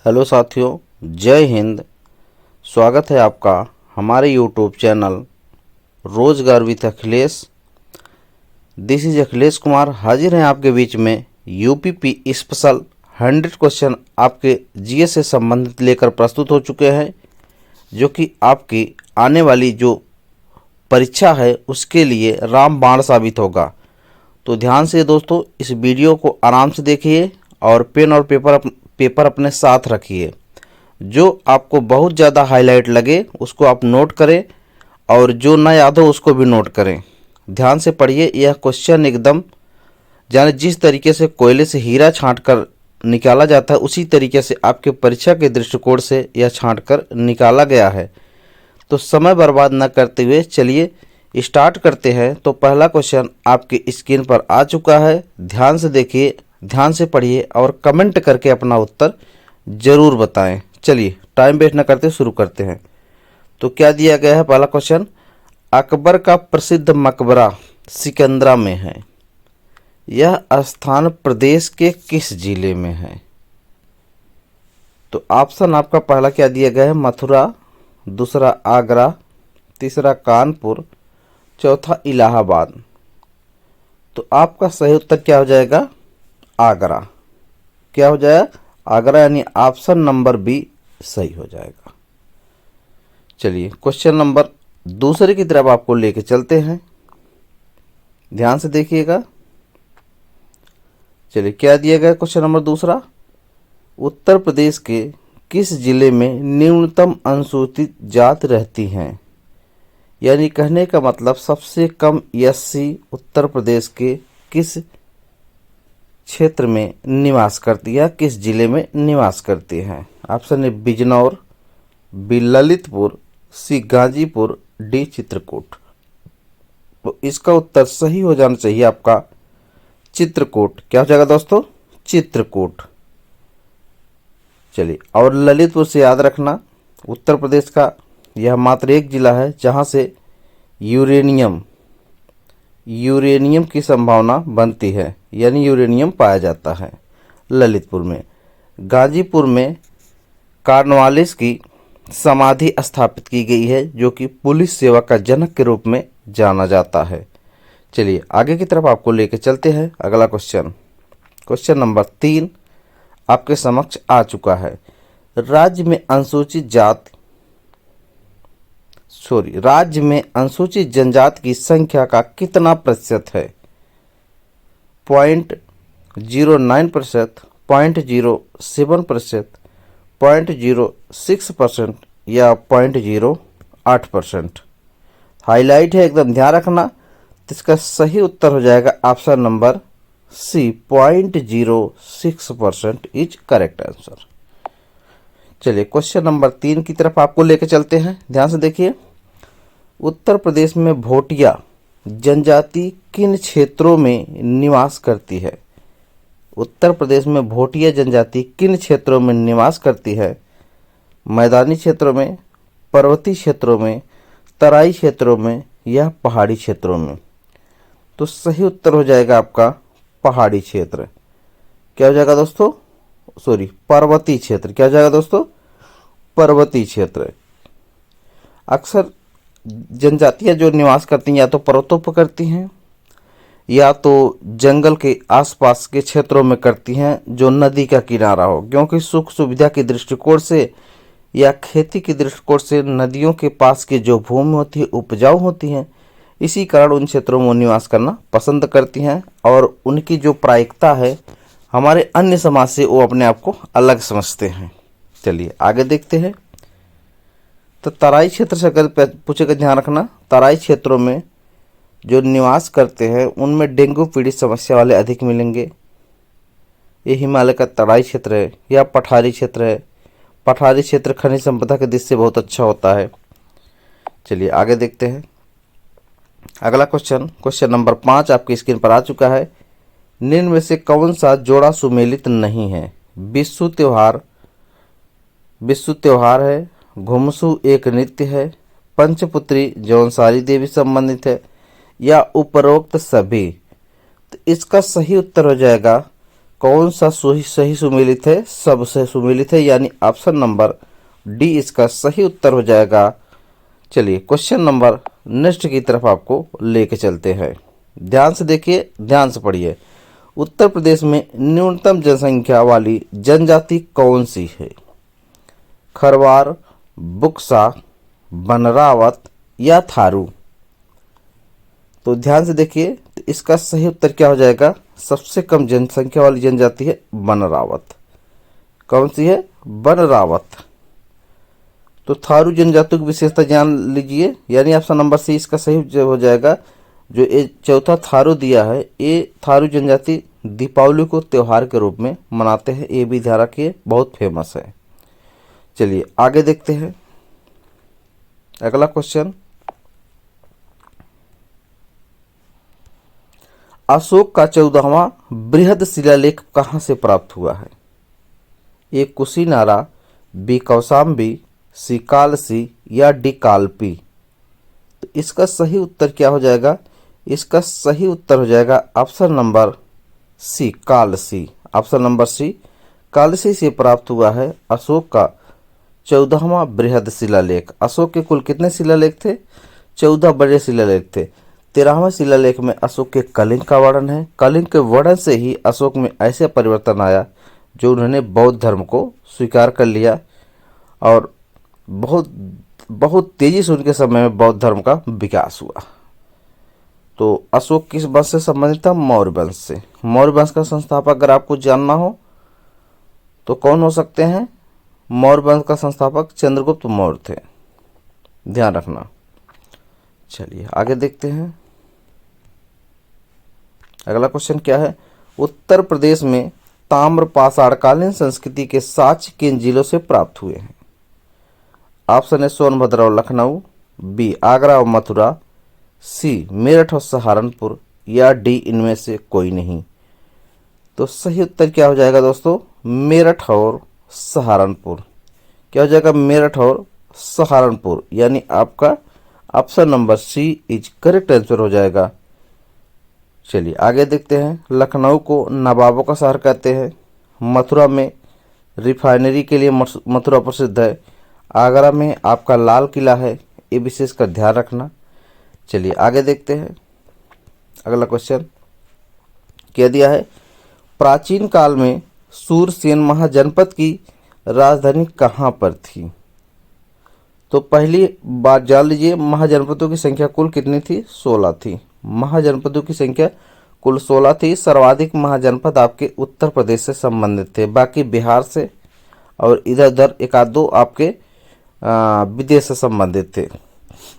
Hello साथियों, जय हिंद। स्वागत है आपका हमारे यूट्यूब चैनल रोजगार with Akhilesh. This is Akhilesh Kumar हाजिर हैं आपके बीच में यूपीपी स्पेशल 100 क्वेश्चन आपके जीएस से संबंधित लेकर प्रस्तुत हो चुके हैं, जो कि आपकी आने वाली जो परीक्षा है उसके लिए रामबाण साबित होगा। तो ध्यान से दोस्तों इस वीडियो को आराम से देखिए और पेन और पेपर अपने साथ रखिए। जो आपको बहुत ज़्यादा हाईलाइट लगे उसको आप नोट करें और जो ना याद हो उसको भी नोट करें। ध्यान से पढ़िए। यह क्वेश्चन एकदम जाने जिस तरीके से कोयले से हीरा छांट कर निकाला जाता है उसी तरीके से आपके परीक्षा के दृष्टिकोण से यह छांट कर निकाला गया है। तो समय बर्बाद न करते हुए चलिए स्टार्ट करते हैं। तो पहला क्वेश्चन आपकी स्क्रीन पर आ चुका है। ध्यान से देखिए, ध्यान से पढ़िए और कमेंट करके अपना उत्तर ज़रूर बताएं। चलिए टाइम वेस्ट न करते शुरू करते हैं। तो क्या दिया गया है? पहला क्वेश्चन, अकबर का प्रसिद्ध मकबरा सिकंदरा में है। यह स्थान प्रदेश के किस जिले में है? तो ऑप्शन आपका पहला क्या दिया गया है? मथुरा, दूसरा आगरा, तीसरा कानपुर, चौथा इलाहाबाद। तो आपका सही उत्तर क्या हो जाएगा? आगरा। क्या हो जाएगा? आगरा, यानी ऑप्शन नंबर बी सही हो जाएगा। चलिए क्वेश्चन नंबर दूसरे की तरफ आपको लेके चलते हैं। ध्यान से देखिएगा। चलिए क्या दिया गया क्वेश्चन नंबर दूसरा, उत्तर प्रदेश के किस जिले में न्यूनतम अनुसूचित जाति रहती हैं? यानी कहने का मतलब सबसे कम एससी उत्तर प्रदेश के किस क्षेत्र में निवास करती है, किस जिले में निवास करती हैं? Option A Bijnor, B Lalitpur, C Ghazipur, D Chitrakoot. तो इसका उत्तर सही हो जाना चाहिए आपका चित्रकूट। क्या हो जाएगा दोस्तों? चित्रकूट। चलिए, और ललितपुर से याद रखना उत्तर प्रदेश का यह मात्र एक जिला है जहां से यूरेनियम की संभावना बनती है, यानी यूरेनियम पाया जाता है ललितपुर में। गाजीपुर में कार्नवालिस की समाधि स्थापित की गई है, जो कि पुलिस सेवा का जनक के रूप में जाना जाता है। चलिए आगे की तरफ आपको लेके चलते हैं। अगला क्वेश्चन नंबर 3 आपके समक्ष आ चुका है। राज्य में अनुसूचित जनजाति की संख्या का कितना प्रतिशत है? 0.09%, 0.07%, 0.06% या 0.08%? हाईलाइट है, एकदम ध्यान रखना। तो इसका सही उत्तर हो जाएगा option number C, 0.06% is correct answer. चलिए क्वेश्चन नंबर 3 की तरफ आपको लेकर चलते हैं। ध्यान से देखिए। उत्तर प्रदेश में भोटिया जनजाति किन क्षेत्रों में निवास करती है? उत्तर प्रदेश में भोटिया जनजाति किन क्षेत्रों में निवास करती है? मैदानी क्षेत्रों में, पर्वतीय क्षेत्रों में, तराई क्षेत्रों में या पहाड़ी क्षेत्रों में? तो सही उत्तर हो जाएगा आपका पहाड़ी क्षेत्र। क्या हो जाएगा दोस्तों? पर्वतीय क्षेत्र। क्या हो जाएगा दोस्तों? पर्वतीय क्षेत्र। अक्सर जनजातियां जो निवास करती हैं या तो पर्वतों पर करती हैं या तो जंगल के आसपास के क्षेत्रों में करती हैं जो नदी का किनारा हो, क्योंकि सुख सुविधा के दृष्टिकोण से या खेती के दृष्टिकोण से नदियों के पास की जो भूमि होती है उपजाऊ होती हैं। इसी कारण उन क्षेत्रों में निवास करना पसंद करती हैं और उनकी जो प्रायिकता है हमारे अन्य समाज से वो अपने आप को अलग समझते हैं। चलिए आगे देखते हैं। तो तराई क्षेत्र से अगर पूछेगा, ध्यान रखना, तराई क्षेत्रों में जो निवास करते हैं उनमें डेंगू पीड़ित समस्या वाले अधिक मिलेंगे। ये हिमालय का तराई क्षेत्र है या पठारी क्षेत्र है। पठारी क्षेत्र खनिज संपदा के दृष्टि से बहुत अच्छा होता है। चलिए आगे देखते हैं। अगला क्वेश्चन नंबर 5 आपकी स्क्रीन पर आ चुका है। निम्न में से कौन सा जोड़ा सुमेलित नहीं है? बिस्सू त्योहार है, घुमसू एक नृत्य है, पंचपुत्री जौनसारी देवी संबंधित है या उपरोक्त सभी? तो इसका सही उत्तर हो जाएगा कौन सा सही सुमेलित है? सबसे सुमेलित है, यानी ऑप्शन नंबर डी इसका सही उत्तर हो जाएगा। चलिए क्वेश्चन नंबर नेक्स्ट की तरफ आपको लेके चलते हैं। ध्यान से देखिए, ध्यान से पढ़िए। उत्तर प्रदेश में न्यूनतम जनसंख्या वाली जनजाति कौन सी है? खरवार, बुक्सा, बनरावत या थारू? तो ध्यान से देखिए, तो इसका सही उत्तर क्या हो जाएगा? सबसे कम जनसंख्या वाली जनजाति है बनरावत। कौन सी है? बनरावत। तो थारू जनजाति की विशेषता जान लीजिए, यानी ऑप्शन नंबर सी इसका सही हो जाएगा। जो ये चौथा थारू दिया है, ये थारू जनजाति दीपावली को त्योहार के रूप में मनाते हैं, ये भी ध्यान रखिए, बहुत फेमस है। चलिए आगे देखते हैं अगला क्वेश्चन। अशोक का 14वां बृहद शिलालेख कहाँ से प्राप्त हुआ है? ए कुशीनारा, बी कौशाम्बी, सी कालसी या डी कालपी? तो इसका सही उत्तर क्या हो जाएगा? इसका सही उत्तर हो जाएगा option number C Kalsi. Option number C Kalsi से प्राप्त हुआ है अशोक का 14वां बृहद शिलालेख। अशोक के कुल कितने शिलालेख थे? 14 बड़े शिलालेख थे। 13वें शिलालेख में अशोक के कलिंग का वर्णन है। कलिंग के वर्णन से ही अशोक में ऐसे परिवर्तन आया जो उन्होंने बौद्ध धर्म को स्वीकार कर लिया और बहुत तेजी से उनके समय में बौद्ध धर्म का विकास हुआ। तो अशोक किस वंश से संबंधित था? मौर्य वंश से। मौर्य वंश का संस्थापक अगर आपको जानना हो तो कौन हो सकते हैं? मौर्य वंश का संस्थापक चंद्रगुप्त मौर्य थे, ध्यान रखना। चलिए आगे देखते हैं अगला क्वेश्चन क्या है। उत्तर प्रदेश में ताम्र पाषाणकालीन संस्कृति के साक्ष्य किन जिलों से प्राप्त हुए हैं? ऑप्शन है सोनभद्र और लखनऊ, बी आगरा और मथुरा, सी मेरठ और सहारनपुर या डी इनमें से कोई नहीं? तो सही उत्तर क्या हो जाएगा दोस्तों? मेरठ और सहारनपुर। क्या हो जाएगा? मेरठ और सहारनपुर, यानी आपका option number C is correct answer हो जाएगा। चलिए आगे देखते हैं। लखनऊ को नवाबों का शहर कहते हैं। मथुरा में रिफाइनरी के लिए मथुरा प्रसिद्ध है। आगरा में आपका लाल किला है, ये विशेषकर ध्यान रखना। चलिए आगे देखते हैं अगला क्वेश्चन क्या दिया है। प्राचीन काल में सूरसेन महाजनपद की राजधानी कहाँ पर थी? तो पहली बात जान लीजिए, महाजनपदों की संख्या कुल कितनी थी? 16 थी। महाजनपदों की संख्या कुल 16 थी। सर्वाधिक महाजनपद आपके उत्तर प्रदेश से संबंधित थे, बाकी बिहार से और इधर उधर एक आध दो आपके विदेश से संबंधित थे,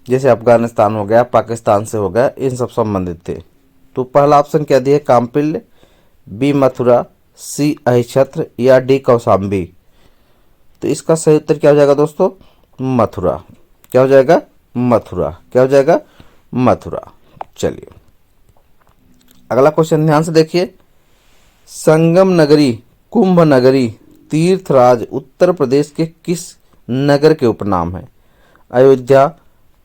जैसे अफगानिस्तान हो गया, पाकिस्तान से हो गया, इन सब संबंधित थे। तो पहला ऑप्शन क्या दिया? काम्पिल्य, बी मथुरा, सी अहिछत्र या डी कौशाम्बी? तो इसका सही उत्तर क्या हो जाएगा दोस्तों? मथुरा। क्या हो जाएगा? मथुरा। क्या हो जाएगा? मथुरा। चलिए अगला क्वेश्चन ध्यान से देखिए। संगम नगरी, कुंभ नगरी, तीर्थराज उत्तर प्रदेश के किस नगर के उपनाम है? अयोध्या,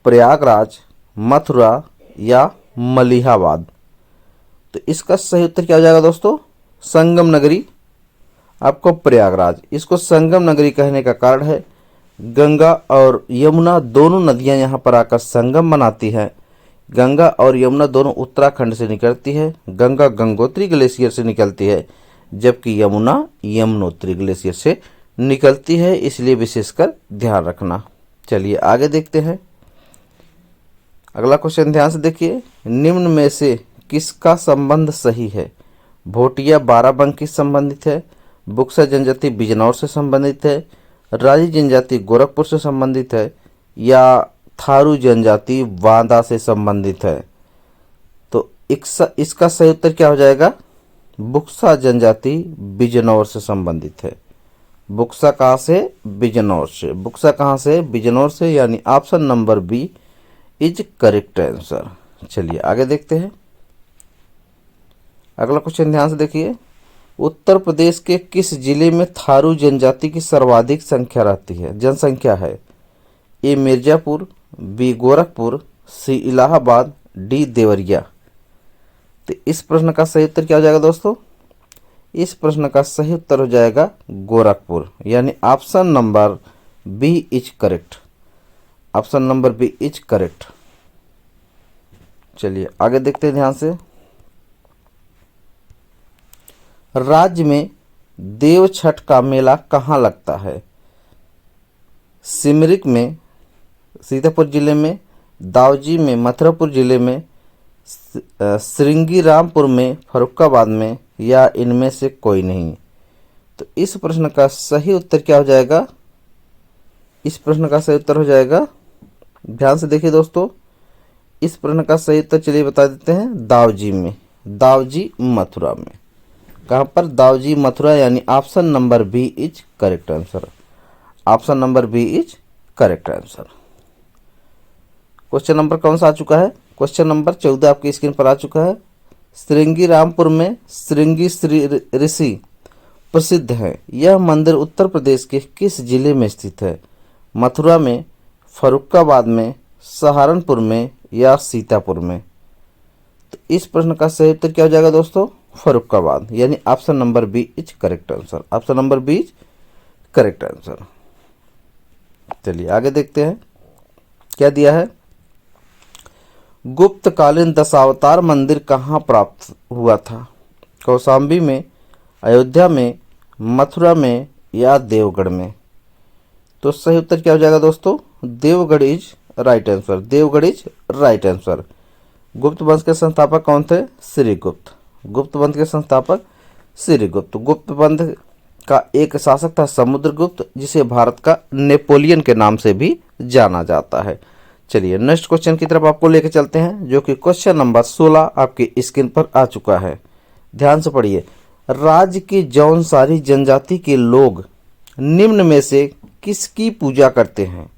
प्रयागराज, मथुरा या मलिहाबाद? तो इसका सही उत्तर क्या हो जाएगा दोस्तों? संगम नगरी, आपको प्रयागराज। इसको संगम नगरी कहने का कारण है गंगा और यमुना दोनों नदियां यहाँ पर आकर संगम बनाती हैं। गंगा और यमुना दोनों उत्तराखंड से निकलती है। गंगा गंगोत्री ग्लेशियर से निकलती है, जबकि यमुना यमुनोत्री ग्लेशियर से निकलती है, इसलिए विशेषकर ध्यान रखना। चलिए आगे देखते हैं अगला क्वेश्चन ध्यान से देखिए। निम्न में से किसका संबंध सही है? भोटिया बाराबंकी से संबंधित है, बुक्सा जनजाति बिजनौर से संबंधित है, राजी जनजाति गोरखपुर से संबंधित है या थारू जनजाति वांदा से संबंधित है? तो इसका सही उत्तर क्या हो जाएगा? बुक्सा जनजाति बिजनौर से संबंधित है। बुक्सा कहाँ से? बिजनौर से। बुक्सा कहाँ से? बिजनौर से, यानी option number B is correct answer. चलिए आगे देखते हैं अगला क्वेश्चन ध्यान से देखिए। उत्तर प्रदेश के किस जिले में थारू जनजाति की सर्वाधिक संख्या रहती है? जनसंख्या है। ए मिर्जापुर, बी गोरखपुर, सी इलाहाबाद, डी देवरिया? तो इस प्रश्न का सही उत्तर क्या हो जाएगा दोस्तों? इस प्रश्न का सही उत्तर हो जाएगा गोरखपुर, यानी option number B is correct. Option number B is correct. चलिए आगे देखते हैं ध्यान से। राज्य में देव छठ का मेला कहाँ लगता है? सिमरिक में, सीतापुर जिले में, दावजी में, मथुरापुर जिले में, श्रृंगीरामपुर में, फर्रुखाबाद में, या इनमें से कोई नहीं। तो इस प्रश्न का सही उत्तर क्या हो जाएगा? इस प्रश्न का सही उत्तर हो जाएगा, ध्यान से देखिए दोस्तों, इस प्रश्न का सही उत्तर चलिए बता देते हैं, दावजी में, दावजी मथुरा में। कहाँ पर? दावजी मथुरा, यानी option number B is correct answer. Option number B is correct answer. Question number कौन सा आ चुका है? क्वेश्चन नंबर 14 आपकी स्क्रीन पर आ चुका है। श्रृंगीरामपुर में श्रृंगी श्री ऋषि प्रसिद्ध है। यह मंदिर उत्तर प्रदेश के किस जिले में स्थित है? मथुरा में, फर्रुखाबाद में, सहारनपुर में, या सीतापुर में? तो इस प्रश्न का सही उत्तर क्या हो जाएगा दोस्तों? फर्रुखाबाद, यानी option number B is correct answer. Option number B is correct answer. चलिए आगे देखते हैं क्या दिया है। गुप्तकालीन दशावतार मंदिर कहाँ प्राप्त हुआ था? कौशाम्बी में, अयोध्या में, मथुरा में, या देवगढ़ में? तो सही उत्तर क्या हो जाएगा दोस्तों? Deogarh is right answer. Deogarh is right answer. गुप्त वंश के संस्थापक कौन थे? श्रीगुप्त। गुप्त वंश के संस्थापक श्रीगुप्त। गुप्त वंश का एक शासक था समुद्रगुप्त, जिसे भारत का नेपोलियन के नाम से भी जाना जाता है। चलिए नेक्स्ट क्वेश्चन की तरफ आपको लेकर चलते हैं, जो कि क्वेश्चन नंबर 16 आपकी स्क्रीन पर आ चुका है। ध्यान से पढ़िए। राज्य की जौनसारी जनजाति के लोग निम्न में से किसकी पूजा करते हैं?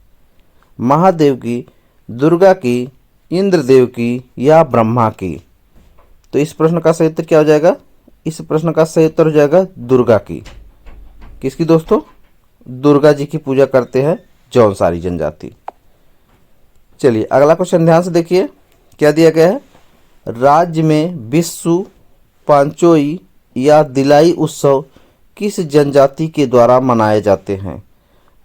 महादेव की, दुर्गा की, इंद्रदेव की, या ब्रह्मा की? तो इस प्रश्न का सही उत्तर क्या हो जाएगा? इस प्रश्न का सही उत्तर हो जाएगा दुर्गा की। किसकी दोस्तों? दुर्गा जी की पूजा करते हैं जौनसारी जनजाति। चलिए अगला क्वेश्चन ध्यान से देखिए क्या दिया गया है। राज्य में विशु, पांचोई या दिलाई उत्सव किस जनजाति के द्वारा मनाए जाते हैं?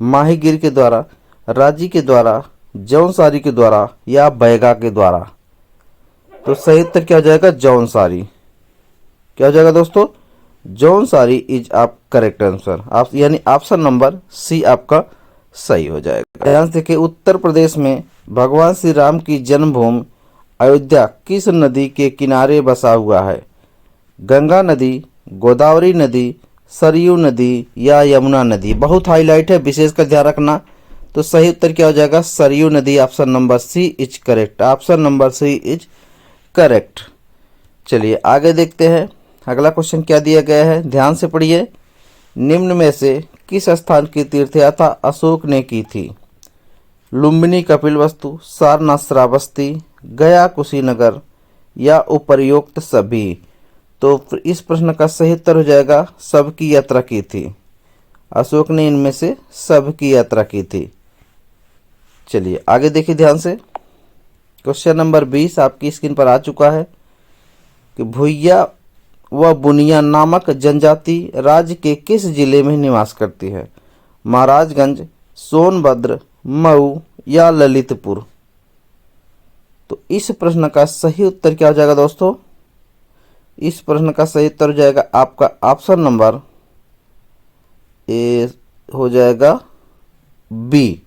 माहीगिर के द्वारा, राजी के द्वारा, जौनसारी के द्वारा, या बैगा के द्वारा? तो सही उत्तर क्या हो जाएगा? जौनसारी। क्या हो जाएगा दोस्तों? जौनसारी इज आप करेक्ट आंसर। आप यानी ऑप्शन नंबर सी आपका सही हो जाएगा। ध्यान से देखिए। उत्तर प्रदेश में भगवान श्री राम की जन्मभूमि अयोध्या किस नदी के किनारे बसा हुआ है? गंगा नदी, गोदावरी नदी, सरयू नदी, या यमुना नदी? बहुत हाईलाइट है, विशेषकर ध्यान रखना। तो सही उत्तर क्या हो जाएगा? सरयू नदी। Option number C is correct. Option number C is correct. चलिए आगे देखते हैं अगला क्वेश्चन क्या दिया गया है, ध्यान से पढ़िए। निम्न में से किस स्थान की तीर्थ यात्रा अशोक ने की थी? लुम्बिनी कपिलवस्तु, सारनाथ श्रावस्ती, गया कुशीनगर, या उपर्युक्त सभी? तो इस प्रश्न का सही उत्तर हो जाएगा सबकी यात्रा की थी। अशोक ने इनमें से सबकी यात्रा की थी। चलिए आगे देखिए ध्यान से। क्वेश्चन नंबर 20 आपकी स्क्रीन पर आ चुका है कि भुइया व बुनिया नामक जनजाति राज्य के किस जिले में निवास करती है? महाराजगंज, सोनभद्र, मऊ, या ललितपुर? तो इस प्रश्न का सही उत्तर क्या हो जाएगा दोस्तों? इस प्रश्न का सही उत्तर हो जाएगा आपका ऑप्शन नंबर ए हो जाएगा बी,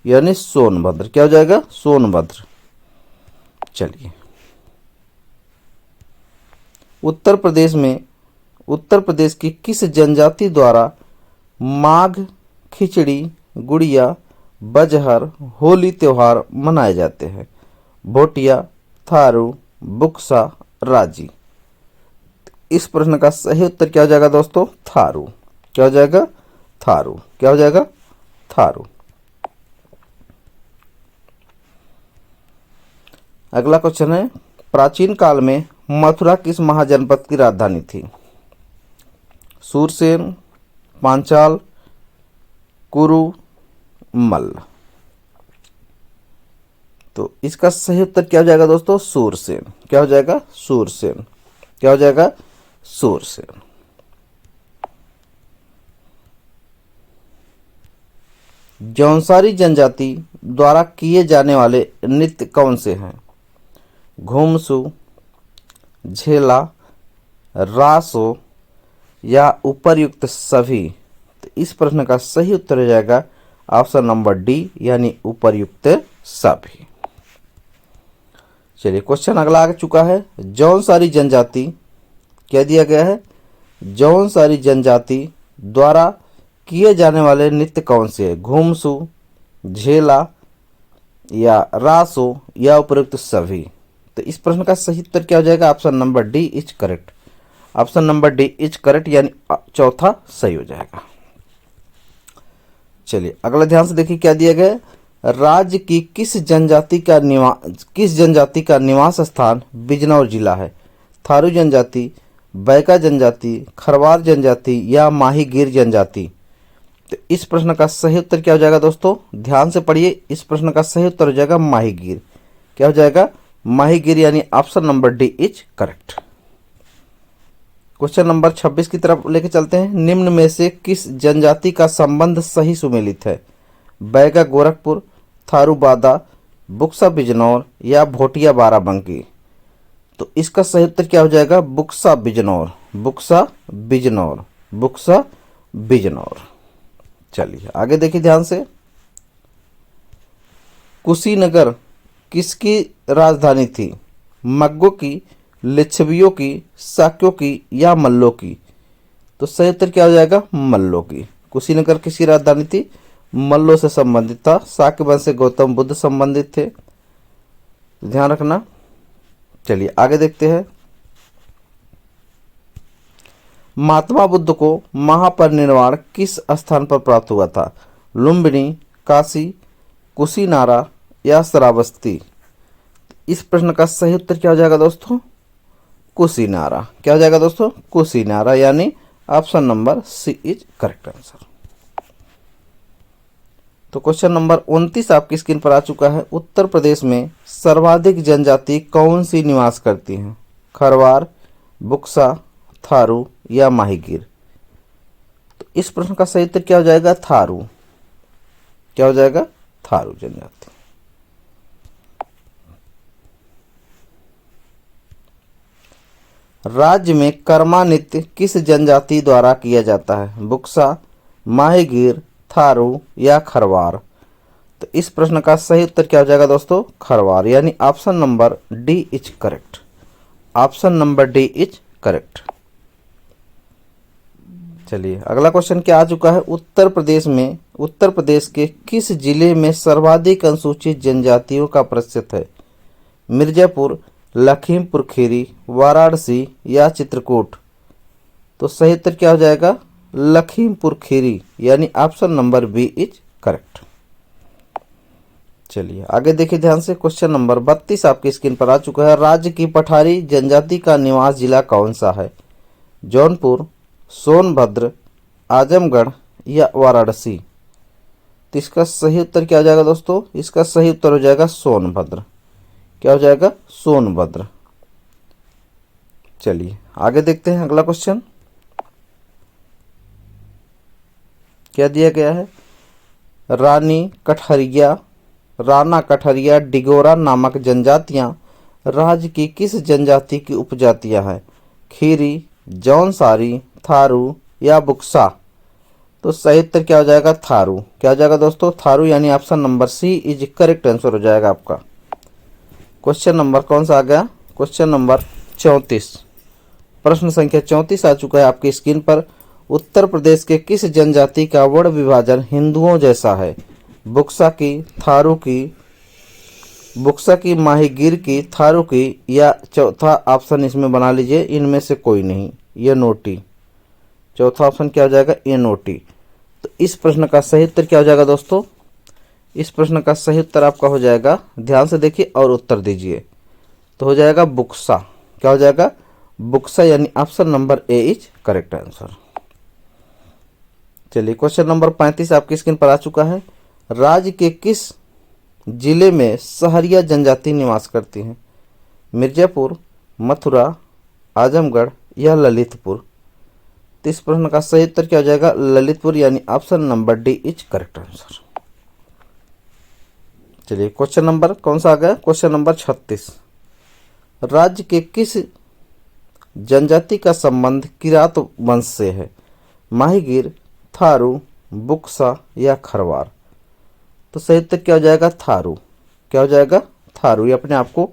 यानी सोनभद्र। क्या हो जाएगा? सोनभद्र। चलिए उत्तर प्रदेश की किस जनजाति द्वारा माघ, खिचड़ी, गुड़िया, बजहर, होली त्योहार मनाए जाते हैं? भोटिया, थारू, बुक्सा, राजी? इस प्रश्न का सही उत्तर क्या हो जाएगा दोस्तों? थारू। क्या हो जाएगा? थारू। क्या हो जाएगा? थारू। अगला क्वेश्चन है, प्राचीन काल में मथुरा किस महाजनपद की राजधानी थी? सूरसेन, पांचाल, कुरु, मल्ल? तो इसका सही उत्तर क्या हो जाएगा दोस्तों? सूरसेन। क्या हो जाएगा? सूरसेन। क्या हो जाएगा? सूरसेन। जौनसारी जनजाति द्वारा किए जाने वाले नृत्य कौन से हैं? घुमसू, झेला, रासो या उपर्युक्त सभी? तो इस प्रश्न का सही उत्तर हो जाएगा ऑप्शन नंबर डी यानी उपर्युक्त सभी। चलिए क्वेश्चन अगला आ चुका है। जौनसारी जनजाति क्या दिया गया है? जौनसारी जनजाति द्वारा किए जाने वाले नृत्य कौन से हैं? घुमसू, झेला या रासो या उपयुक्त सभी? तो इस प्रश्न का सही उत्तर क्या हो जाएगा? Option number D is correct. Option number D is correct यानी चौथा सही हो जाएगा। चलिए अगला ध्यान से देखिए क्या दिया गया। राज्य की किस जनजाति का निवास स्थान बिजनौर जिला है? थारू जनजाति, बैका जनजाति, खरवार जनजाति या माहीगीर जनजाति? तो इस प्रश्न का सही उत्तर क्या हो जाएगा दोस्तों? ध्यान से पढ़िए। इस प्रश्न का सही उत्तर हो जाएगा माहीगीर। क्या हो जाएगा? माहीगीर यानी option number D is correct. Question number 26 की तरफ लेके चलते हैं। निम्न में से किस जनजाति का संबंध सही सुमेलित है? बैगा गोरखपुर, थारू बादा, बुक्सा बिजनौर या भोटिया बाराबंकी? तो इसका सही उत्तर क्या हो जाएगा? बुक्सा बिजनौर, बुक्सा बिजनौर, बुक्सा बिजनौर। चलिए आगे देखिए ध्यान से। कुशीनगर किसकी राजधानी थी? मग्गों की, लिच्छवियों की, साक्यों की या मल्लों की? तो सही उत्तर क्या हो जाएगा? मल्लों की। कुशीनगर किसकी राजधानी थी? मल्लों से संबंधित था। शाक्य वंश से गौतम बुद्ध संबंधित थे, ध्यान रखना। चलिए आगे देखते हैं। महात्मा बुद्ध को महापरिनिर्वाण किस स्थान पर प्राप्त हुआ था? लुम्बिनी, काशी, कुशीनारा या श्रावस्ती? इस प्रश्न का सही उत्तर क्या हो जाएगा दोस्तों? कुशीनारा। क्या हो जाएगा दोस्तों? कुशीनारा यानी option number C is correct answer. तो क्वेश्चन नंबर 29 आपकी स्क्रीन पर आ चुका है। उत्तर प्रदेश में सर्वाधिक जनजाति कौन सी निवास करती हैं? खरवार, बुक्सा, थारू या माहीगीर? तो इस प्रश्न का सही उत्तर क्या हो जाएगा? थारू। क्या हो जाएगा? थारू जनजाति। राज्य में कर्मा नृत्य किस जनजाति द्वारा किया जाता है? बुक्सा, माहीगीर, थारू या खरवार? तो इस प्रश्न का सही उत्तर क्या हो जाएगा दोस्तों? खरवार यानी option number D is correct. Option number D is correct. चलिए अगला क्वेश्चन क्या आ चुका है। उत्तर प्रदेश के किस जिले में सर्वाधिक अनुसूचित जनजातियों का प्रतिशत है? मिर्जापुर, लखीमपुर खीरी, वाराणसी या चित्रकूट? तो सही उत्तर क्या हो जाएगा? लखीमपुर खीरी यानी option number B is correct. चलिए आगे देखिए ध्यान से। क्वेश्चन नंबर 32 आपकी स्क्रीन पर आ चुका है। राज्य की पठारी जनजाति का निवास जिला कौन सा है? जौनपुर, सोनभद्र, आजमगढ़ या वाराणसी? तो इसका सही उत्तर क्या हो जाएगा दोस्तों? इसका सही उत्तर हो जाएगा सोनभद्र। क्या हो जाएगा? सोनभद्र। चलिए आगे देखते हैं अगला क्वेश्चन क्या दिया गया है। राणा कठरिया, डिगोरा नामक जनजातियां राज्य की किस जनजाति की उपजातियां हैं? खीरी, जौनसारी, थारू या बुक्सा? तो सही उत्तर क्या हो जाएगा? थारू। क्या हो जाएगा दोस्तों? थारू यानी option number C is correct answer हो जाएगा आपका। क्वेश्चन नंबर कौन सा आ गया? क्वेश्चन नंबर 34, प्रश्न संख्या 34 आ चुका है आपकी स्क्रीन पर। उत्तर प्रदेश के किस जनजाति का वर्ण विभाजन हिंदुओं जैसा है? बुक्सा की, थारू की, बुक्सा की, माहीगीर की, थारू की या चौथा ऑप्शन इसमें बना लीजिए इनमें से कोई नहीं, ये नोटी। चौथा ऑप्शन क्या हो जाएगा? ये नोटी। तो इस प्रश्न का सही उत्तर क्या हो जाएगा दोस्तों? इस प्रश्न का सही उत्तर आपका हो जाएगा, ध्यान से देखिए और उत्तर दीजिए, तो हो जाएगा बुक्सा। क्या हो जाएगा? बुक्सा यानी option number A is correct answer. चलिए क्वेश्चन नंबर 35 आपकी स्क्रीन पर आ चुका है। राज्य के किस जिले में सहरिया जनजाति निवास करती है? मिर्जापुर, मथुरा, आजमगढ़ या ललितपुर? तो इस प्रश्न का सही उत्तर क्या हो जाएगा? ललितपुर यानी option number D is correct answer. चलिए क्वेश्चन नंबर कौन सा आ गया, क्वेश्चन नंबर 36। राज्य के किस जनजाति का संबंध किरात वंश से है? माहीगीर, थारू, बुक्सा या खरवार? तो सही उत्तर क्या हो जाएगा, थारू। क्या हो जाएगा, थारू। ये अपने आप को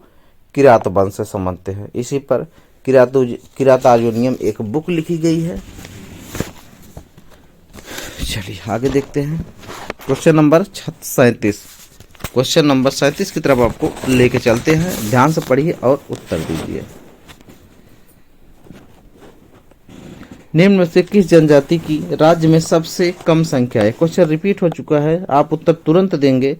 किरात वंश से समझते हैं। इसी पर किरात आर्योनियम एक बुक लिखी गई है। चलिए आगे देखते हैं क्वेश्चन नंबर 37। क्वेश्चन नंबर 37 की तरफ आपको लेके चलते हैं। ध्यान से पढ़िए और उत्तर दीजिए। निम्न में से किस जनजाति की राज्य में सबसे कम संख्या है? क्वेश्चन रिपीट हो चुका है, आप उत्तर तुरंत देंगे।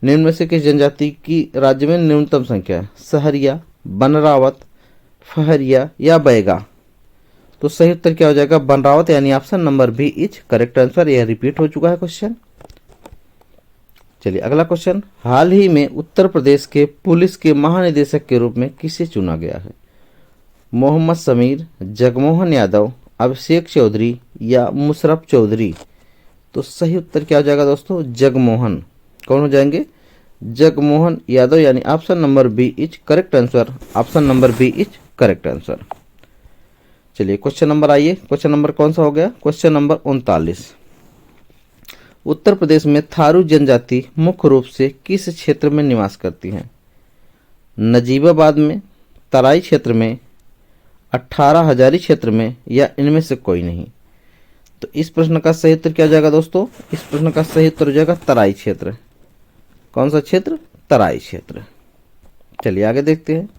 निम्न में से किस जनजाति की राज्य में न्यूनतम संख्या है? सहरिया, बनरावत, फहरिया या बैगा? तो सही उत्तर क्या हो जाएगा, बनरावत, यानी option number B is correct answer. यह रिपीट हो चुका है क्वेश्चन। चलिए अगला क्वेश्चन। हाल ही में उत्तर प्रदेश के पुलिस के महानिदेशक के रूप में किसे चुना गया है? मोहम्मद समीर, जगमोहन यादव, अभिषेक चौधरी या मुशर्रफ चौधरी? तो सही उत्तर क्या हो जाएगा दोस्तों, जगमोहन। कौन हो जाएंगे, जगमोहन यादव, यानी option number B is correct answer. Option number B is correct answer. चलिए क्वेश्चन नंबर आइए, क्वेश्चन नंबर कौन सा हो गया, क्वेश्चन नंबर 39। उत्तर प्रदेश में थारू जनजाति मुख्य रूप से किस क्षेत्र में निवास करती है? नजीबाबाद में, तराई क्षेत्र में, 18 हजारी क्षेत्र में या इनमें से कोई नहीं? तो इस प्रश्न का सही उत्तर क्या हो जाएगा दोस्तों, इस प्रश्न का सही उत्तर हो जाएगा तराई क्षेत्र। कौन सा क्षेत्र, तराई क्षेत्र। चलिए आगे देखते हैं।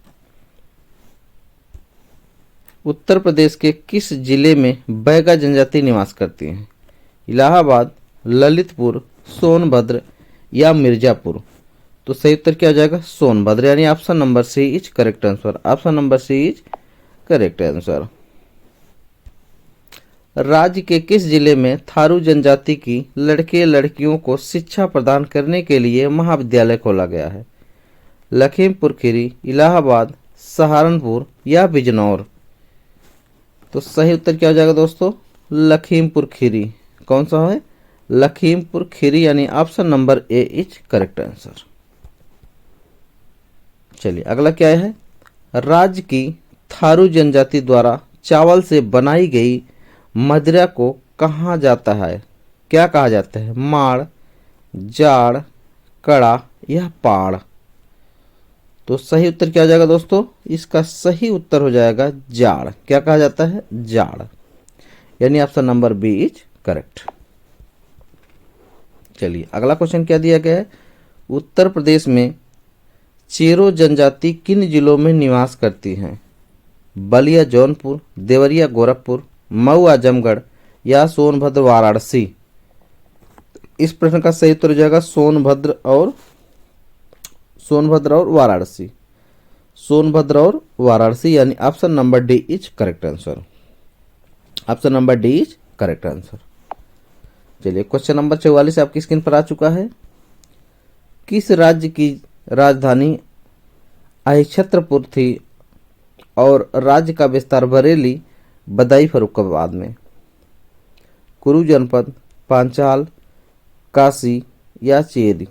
उत्तर प्रदेश के किस जिले में बैगा जनजाति निवास करती है? इलाहाबाद, ललितपुर, सोनभद्र या मिर्जापुर? तो सही उत्तर क्या हो जाएगा, सोनभद्र, यानी option number C is correct answer. Option number C is correct answer. राज्य के किस जिले में थारू जनजाति की लड़के लड़कियों को शिक्षा प्रदान करने के लिए महाविद्यालय खोला गया है? लखीमपुर खीरी, इलाहाबाद, सहारनपुर या बिजनौर? तो सही उत्तर क्या हो जाएगा दोस्तों, लखीमपुर खीरी। कौन सा है, लखीमपुर खीरी, यानी option number A is correct answer. चलिए अगला क्या है। राज्य की थारू जनजाति द्वारा चावल से बनाई गई मदिरा को कहा जाता है, क्या कहा जाता है? माड़, जाड़, कड़ा या पाड़? तो सही उत्तर क्या हो जाएगा दोस्तों, इसका सही उत्तर हो जाएगा जाड़। क्या कहा जाता है, जाड़, यानी option number B is correct. चलिए अगला क्वेश्चन क्या दिया गया है। उत्तर प्रदेश में चेरो जनजाति किन जिलों में निवास करती हैं? बलिया जौनपुर, देवरिया गोरखपुर, मऊ आजमगढ़ या सोनभद्र वाराणसी? इस प्रश्न का सही उत्तर हो जाएगा सोनभद्र और वाराणसी। सोनभद्र और वाराणसी, यानी option number D is correct answer. Option number D is correct answer. चलिए क्वेश्चन नंबर 44 आपकी स्क्रीन पर आ चुका है। किस राज्य की राजधानी अहिच्छत्रपुर थी और राज्य का विस्तार बरेली, बदाई फर्रुखाबाद में? कुरु जनपद, पांचाल, काशी या चेरी?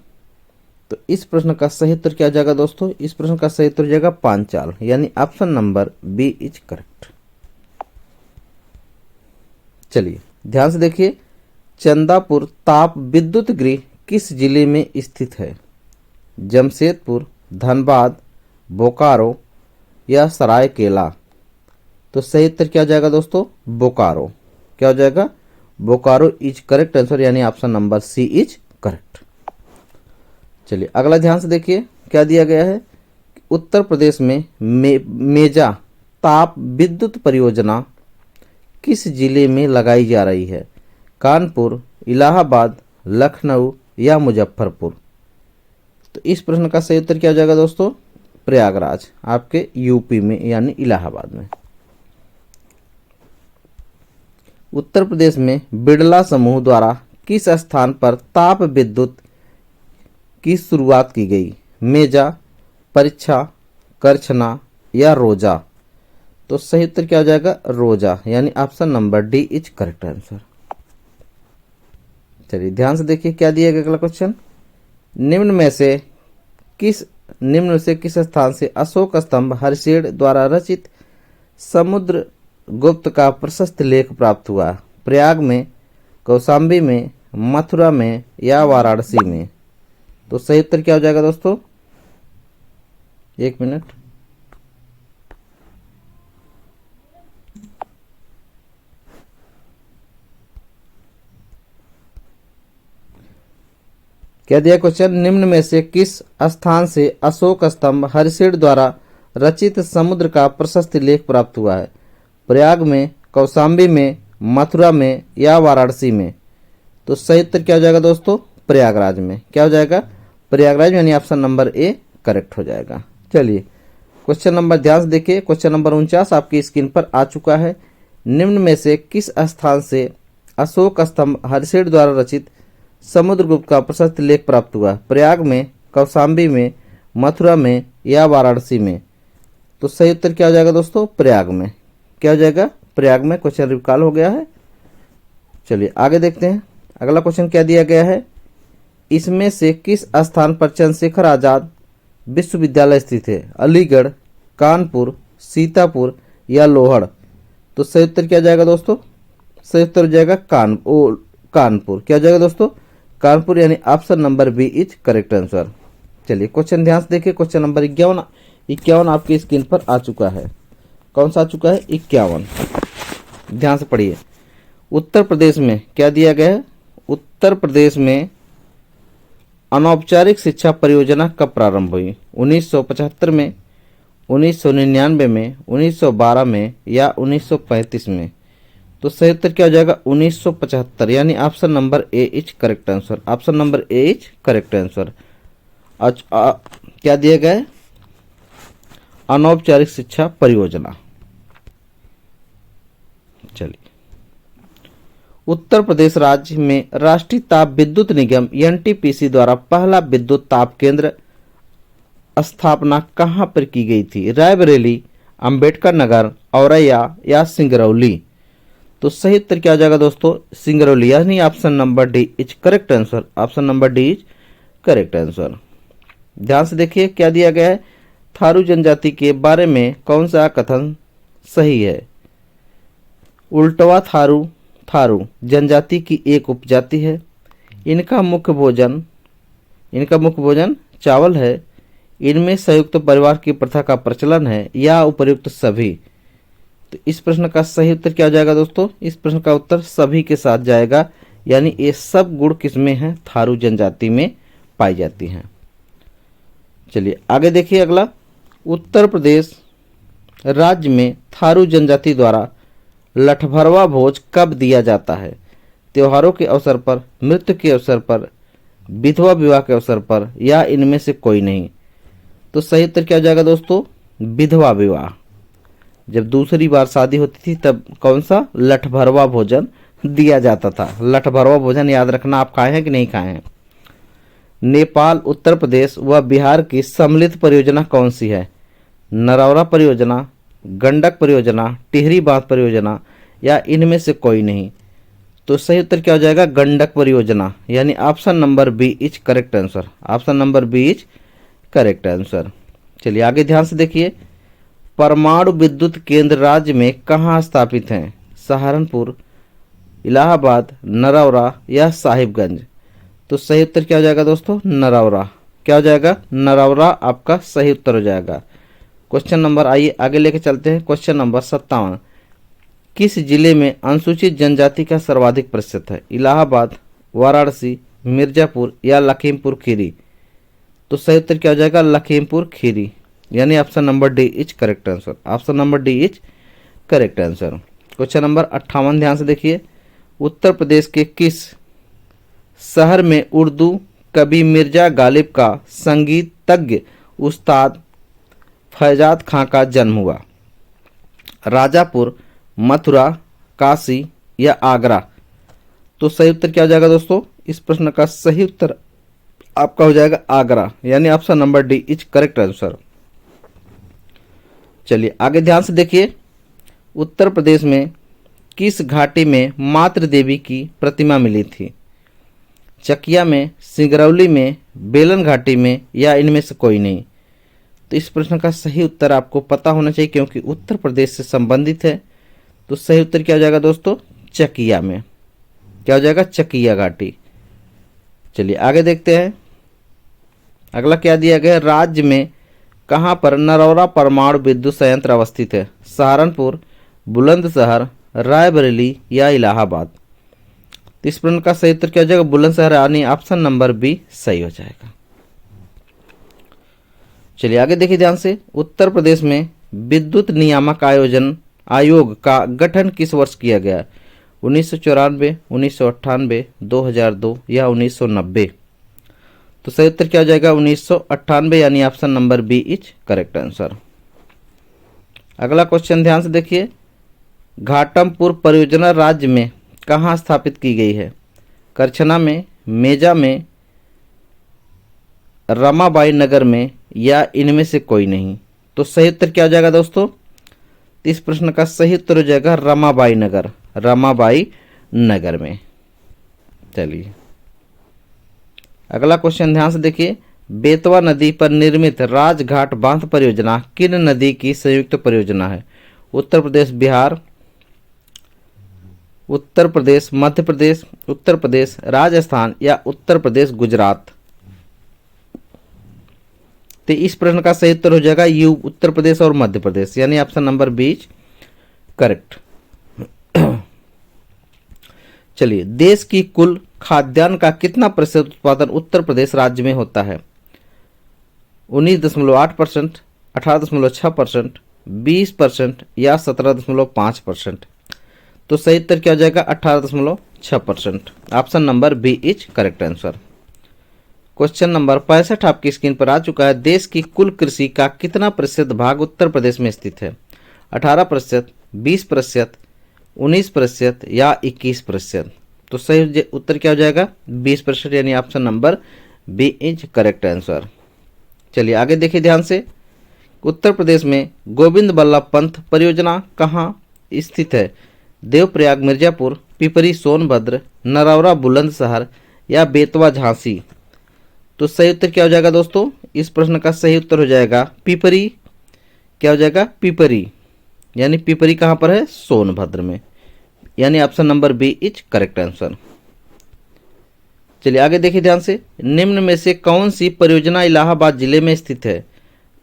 तो इस प्रश्न का सही उत्तर क्या जाएगा दोस्तों, इस प्रश्न का सही उत्तर जाएगा पांचाल, यानी option number B is correct. चलिए ध्यान से देखिए। चंदापुर ताप विद्युत गृह किस जिले में स्थित है? जमशेदपुर, धनबाद, बोकारो या सरायकेला? तो सही उत्तर क्या हो जाएगा दोस्तों, बोकारो। क्या हो जाएगा, बोकारो इज करेक्ट आंसर, यानी option number C is correct. चलिए अगला ध्यान से देखिए क्या दिया गया है। उत्तर प्रदेश में मेजा ताप विद्युत परियोजना किस जिले में लगाई जा रही है? कानपुर, इलाहाबाद, लखनऊ या मुजफ्फरपुर? तो इस प्रश्न का सही उत्तर क्या हो जाएगा दोस्तों, प्रयागराज, आपके यूपी में, यानी इलाहाबाद में। उत्तर प्रदेश में बिड़ला समूह द्वारा किस स्थान पर ताप विद्युत की शुरुआत की गई? मेजा, परीक्षा, करछना या रोजा? तो सही उत्तर क्या हो जाएगा, रोजा, यानी option number D is correct answer. चलिए ध्यान से देखिए क्या दिया गया अगला क्वेश्चन। निम्न में से किस स्थान से अशोक स्तंभ हर्षेड द्वारा रचित समुद्र गुप्त का प्रशस्त लेख प्राप्त हुआ? प्रयाग में, कौशाम्बी में, मथुरा में या वाराणसी में? तो सही उत्तर क्या हो जाएगा दोस्तों? एक मिनट। क्या दिया क्वेश्चन? निम्न में से किस स्थान से अशोक स्तंभ हर्षेड द्वारा रचित समुद्र का प्रशस्त लेख प्राप्त हुआ है? प्रयाग में, कौशाम्बी में, मथुरा में या वाराणसी में? तो सही उत्तर क्या हो जाएगा दोस्तों? प्रयागराज में। क्या हो जाएगा? प्रयागराज में, यानी ऑप्शन नंबर ए करेक्ट हो जाएगा। चलिए क्वेश्चन नंबर ध्यान से देखिए। क्वेश्चन नंबर 49 आपकी स्क्रीन पर आ चुका है। निम्न में से किस स्थान से अशोक स्तंभ हर्षेड द्वारा रचित समुद्रगुप्त का प्रशस्त लेख प्राप्त हुआ? प्रयाग में, कौशाम्बी में, मथुरा में या वाराणसी में? तो सही उत्तर क्या हो जाएगा दोस्तों? प्रयाग में। क्या हो जाएगा? प्रयाग में। क्वेश्चन रिकॉल हो गया है। चलिए आगे देखते हैं। अगला क्वेश्चन क्या दिया गया है? इसमें से किस स्थान पर चंद्रशेखर आजाद विश्वविद्यालय स्थित है? अलीगढ़, कानपुर, सीतापुर या लोहड़? तो सही उत्तर क्या जाएगा दोस्तों? सही उत्तर हो जाएगा कानपुर। क्या हो जाएगा दोस्तों? कानपुर, यानी option number B is correct answer. चलिए क्वेश्चन ध्यान से देखिए। क्वेश्चन नंबर 51 आपकी स्क्रीन पर आ चुका है। कौन सा आ चुका है? 51। ध्यान से पढ़िए। उत्तर प्रदेश में क्या दिया गया है? उत्तर प्रदेश में अनौपचारिक शिक्षा परियोजना कब प्रारंभ हुई? 1975 में, 1999 में, 1912 में या 1935 में? तो सही उत्तर क्या हो जाएगा? 1975, यानी option number A is correct answer. Option number A is correct answer. क्या दिया गया है? अनौपचारिक शिक्षा परियोजना। चलिए, उत्तर प्रदेश राज्य में राष्ट्रीय ताप विद्युत निगम एनटीपीसी द्वारा पहला विद्युत ताप केंद्र स्थापना कहां पर की गई थी? रायबरेली, अंबेडकर नगर, औरैया या सिंगरौली? तो सही उत्तर क्या हो जाएगा दोस्तों? सिंगरौली, यानी option number D is correct answer. Option number D is correct answer. ध्यान से देखिए क्या दिया गया है। थारू जनजाति के बारे में कौन सा कथन सही है? उल्टवा थारू जनजाति की एक उपजाति है। इनका मुख्य भोजन चावल है। इनमें संयुक्त परिवार की प्रथा का प्रचलन है या उपर्युक्त सभी? तो इस प्रश्न का सही उत्तर क्या हो जाएगा दोस्तों? इस प्रश्न का उत्तर सभी के साथ जाएगा, यानी ये सब गुण किसमें हैं? थारू जनजाति में पाई जाती हैं। चलिए आगे देखिए अगला। उत्तर प्रदेश राज्य में थारू जनजाति द्वारा लठभरवा भोज कब दिया जाता है? त्योहारों के अवसर पर, मृत्यु के अवसर पर, विधवा विवाह के अवसर पर या इनमें से कोई नहीं? तो सही उत्तर क्या हो जाएगा दोस्तों? विधवा विवाह। जब दूसरी बार शादी होती थी तब कौन सा? लठभरवा भोजन दिया जाता था। लठभरवा भोजन याद रखना, आप खाए हैं कि नहीं खाए हैं? नेपाल, उत्तर प्रदेश व बिहार की सम्मिलित परियोजना कौन सी है? नरौरा परियोजना, गंडक परियोजना, टिहरी बांध परियोजना या इनमें से कोई नहीं? तो सही उत्तर क्या हो जाएगा? गंडक परियोजना, यानी option number B is correct answer. Option number B is correct answer. चलिए आगे ध्यान से देखिए। परमाणु विद्युत केंद्र राज्य में कहाँ स्थापित हैं? सहारनपुर, इलाहाबाद, नरौरा या साहिबगंज? तो सही उत्तर क्या हो जाएगा दोस्तों? नरौरा। क्या हो जाएगा? नरौरा आपका सही उत्तर हो जाएगा। क्वेश्चन नंबर, आइए आगे लेके चलते हैं। Question number 57। किस जिले में अनुसूचित जनजाति का सर्वाधिक प्रतिशत है? इलाहाबाद, वाराणसी, मिर्जापुर या लखीमपुर खीरी? तो सही उत्तर क्या हो जाएगा? लखीमपुर खीरी, यानी option number D is correct answer. Option number D is correct answer. Question number 58 ध्यान से देखिए। उत्तर प्रदेश के किस शहर में उर्दू कवि मिर्जा गालिब का संगीतज्ञ उस्ताद फैजाद खां का जन्म हुआ? राजापुर, मथुरा, काशी या आगरा? तो सही उत्तर क्या हो जाएगा दोस्तों? इस प्रश्न का सही उत्तर आपका हो जाएगा आगरा, यानी option number D is correct answer. चलिए आगे ध्यान से देखिए। उत्तर प्रदेश में किस घाटी में मातृ देवी की प्रतिमा मिली थी? चकिया में, सिंगरौली में, बेलन घाटी में या इनमें से कोई नहीं। तो इस प्रश्न का सही उत्तर आपको पता होना चाहिए क्योंकि उत्तर प्रदेश से संबंधित है। तो सही उत्तर क्या हो जाएगा दोस्तों? चकिया में। क्या हो जाएगा? चकिया घाटी। चलिए आगे देखते हैं। अगला क्या दिया गया है? राज्य में कहाँ पर नरौरा परमाणु विद्युत संयंत्र अवस्थित है? सहारनपुर, बुलंदशहर, रायबरेली या इलाहाबाद। तो इस प्रश्न का सही उत्तर क्या हो जाएगा? बुलंदशहर, यानी ऑप्शन नंबर बी सही हो जाएगा। चलिए आगे देखिए ध्यान से। उत्तर प्रदेश में विद्युत नियामक आयोग का गठन किस वर्ष किया गया? 1994, 1998, 2002 या 1990। तो सही उत्तर क्या हो जाएगा? 1998, यानी option number B is correct answer. अगला क्वेश्चन ध्यान से देखिए। घाटमपुर परियोजना राज्य में कहाँ स्थापित की गई है? करछना में, मेजा में, रमाबाई नगर में या इनमें से कोई नहीं। तो सही उत्तर क्या हो जाएगा दोस्तों? इस प्रश्न का सही उत्तर हो जाएगा रमाबाई नगर, रमाबाई नगर में। चलिए अगला क्वेश्चन ध्यान से देखिए। बेतवा नदी पर निर्मित राजघाट बांध परियोजना किन नदी की संयुक्त परियोजना है? उत्तर प्रदेश बिहार, उत्तर प्रदेश मध्य प्रदेश, उत्तर प्रदेश राजस्थान या उत्तर प्रदेश गुजरात। तो इस प्रश्न का सही उत्तर हो जाएगा यू, उत्तर प्रदेश और मध्य प्रदेश, यानी option number B is correct. चलिए, देश की कुल खाद्यान्न का कितना प्रतिशत उत्पादन उत्तर प्रदेश राज्य में होता है? 19.8%, 18.6%, 20% या 17.5%। तो सही उत्तर क्या हो जाएगा? 18.6%, option number B is correct answer. Question number 65 आपकी स्क्रीन पर आ चुका है। देश की कुल कृषि का कितना प्रतिशत भाग उत्तर प्रदेश में स्थित है? 18%, 20%, 19% या 21%। तो सही उत्तर क्या हो जाएगा? 20%, यानी option number B is correct answer. चलिए आगे देखिए ध्यान से। उत्तर प्रदेश में गोविंद बल्लभ पंत परियोजना कहाँ स्थित है? देवप्रयाग मिर्जापुर, पिपरी सोनभद्र, नरौरा बुलंदशहर या बेतवा झांसी। तो सही उत्तर क्या हो जाएगा दोस्तों? इस प्रश्न का सही उत्तर हो जाएगा पिपरी। क्या हो जाएगा? पिपरी, यानी पिपरी कहाँ पर है? सोनभद्र में, यानी option number B is correct answer. चलिए आगे देखिए ध्यान से। निम्न में से कौन सी परियोजना इलाहाबाद जिले में स्थित है?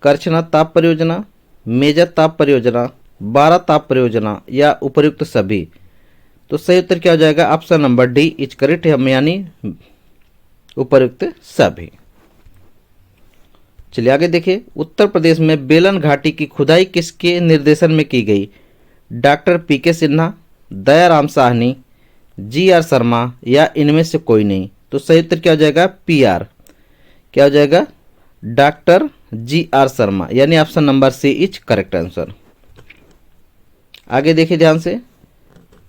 करछना ताप परियोजना, मेजत ताप परियोजना, बारा ताप परियोजना या उपर्युक्त सभी। तो सही उत्तर क्या हो जाएगा? Option number D is correct, हम यानी उपर्युक्त सभी। चलिए आगे देखिए। उत्तर प्रदेश में बेलन घाटी की खुदाई किसके निर्देशन में की गई? डॉक्टर पीके सिन्हा, दयाराम साहनी, जीआर शर्मा या इनमें से कोई नहीं। तो सही उत्तर क्या हो जाएगा? पीआर। क्या हो जाएगा? डॉक्टर जीआर शर्मा, यानी option number C is correct answer. आगे देखिए ध्यान से।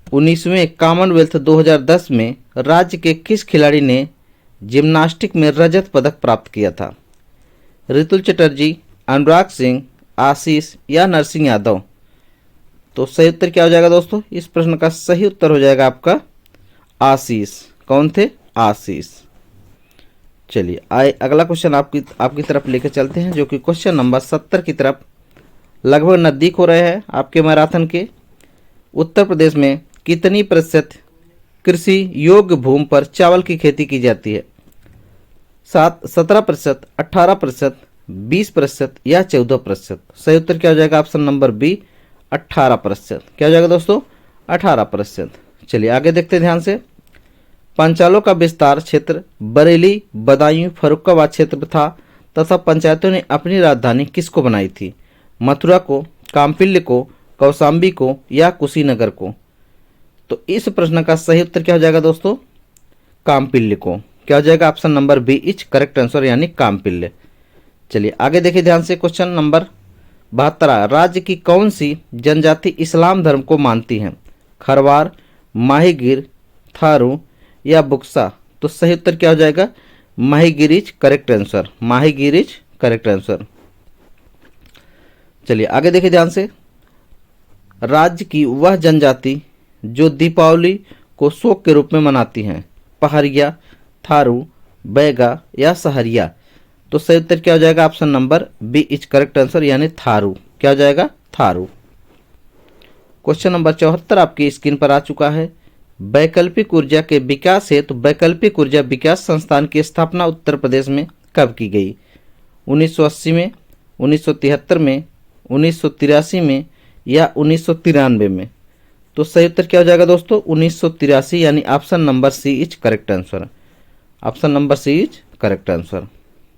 19वें कॉमनवेल्थ 2010 में राज्य के किस खिलाड़ी ने जिम्नास्टिक में रजत पदक प्राप्त किया था? ऋतुल चटर्जी, अनुराग सिंह, आशीष या नरसिंह यादव। तो सही उत्तर क्या हो जाएगा दोस्तों? इस प्रश्न का सही उत्तर हो जाएगा आपका आशीष। कौन थे? आशीष। चलिए अगला क्वेश्चन आपकी तरफ लेकर चलते हैं, जो कि क्वेश्चन नंबर 70 की तरफ लगभग नजदीक हो रहे हैं आपके मैराथन के। उत्तर प्रदेश में कितनी प्रतिशत कृषि योग्य भूमि पर चावल की खेती की जाती है? 17%, 18%, 20% या 14%। सही उत्तर क्या हो जाएगा? Option number B 18%। क्या हो जाएगा दोस्तों? 18%। चलिए आगे देखते हैं ध्यान से। पंचालों का विस्तार क्षेत्र बरेली, बदायूं, फर्रुखाबाद क्षेत्र था तथा पंचायतों ने अपनी राजधानी किसको बनाई थी? मथुरा को, काम्पिल्य को, कौशाम्बी को या कुशीनगर को। तो इस प्रश्न का सही उत्तर क्या हो जाएगा दोस्तों? काम्पिल्य को। क्या हो जाएगा? Option number B is correct answer, यानी काम्पिल्य। चलिए आगे देखिए ध्यान से। Question number 72। राज्य की कौन सी जनजाति इस्लाम धर्म को मानती है? खरवार, माहीगीर, थारू या बुक्सा। तो सही उत्तर क्या हो जाएगा? माहीगीर इज करेक्ट आंसर, माहीगीर इज करेक्ट आंसर। चलिए आगे देखिए ध्यान से। राज्य की वह जनजाति जो दीपावली को शोक के रूप में मनाती हैं? पहाड़िया, थारू, बैगा या सहरिया। तो सही उत्तर क्या हो जाएगा? Option number B is correct answer, यानी थारू। क्या हो जाएगा? थारू। क्वेश्चन नंबर 74 आपकी स्क्रीन पर आ चुका है। वैकल्पिक ऊर्जा के विकास हेतु वैकल्पिक ऊर्जा विकास संस्थान की स्थापना उत्तर प्रदेश में कब की गई? 1980 में, 1973 में, 1983 में या 1993 में? तो सही उत्तर क्या हो जाएगा दोस्तों? 1983, यानी option number C is correct answer. Option number C is correct answer.